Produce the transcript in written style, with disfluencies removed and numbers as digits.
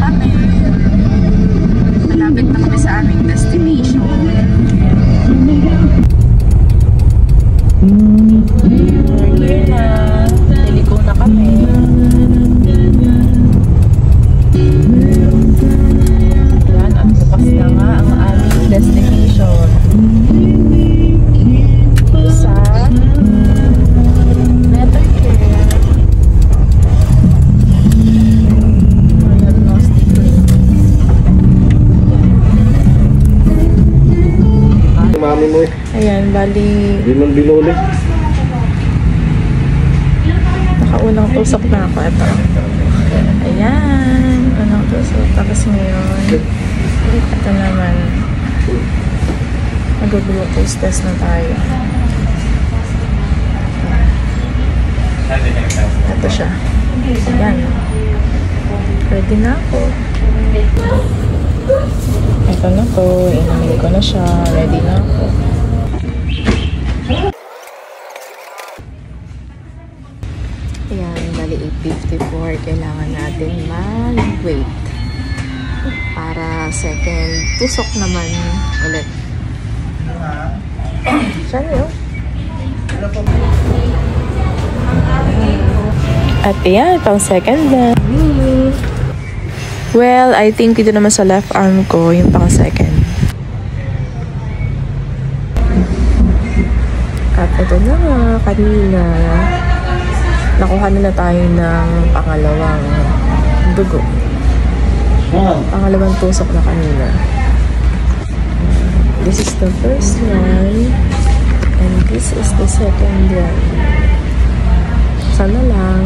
kami. Malapit na kami sa aming destination. We're here na. Teliko na kami. Yan, at bukas na nga ang aming destination. Sa Nethercare. Ayan, no sticker. Mami mo eh. Ayan, bali Binuli. nakaunang tusok na ako. Ito. Ayan, unang tusok. Tapos ngayon, ito naman, mag-glucose test na tayo. Ito siya. Ayan. Ready na ako. Ito na to. Inamili ko na siya. Ready na ako. Ayan, bali 8:54. Kailangan natin mag-wait para second tusok naman ulit. Saan yun? At ayan, pang second na. Well, I think dito naman sa left arm ko, yung pang second. At ito na nga, kanina, nakuha na tayo ng pangalawang dugo. Pangalawang tusok na kanina. This is the first one. And this is the second one. Sana lang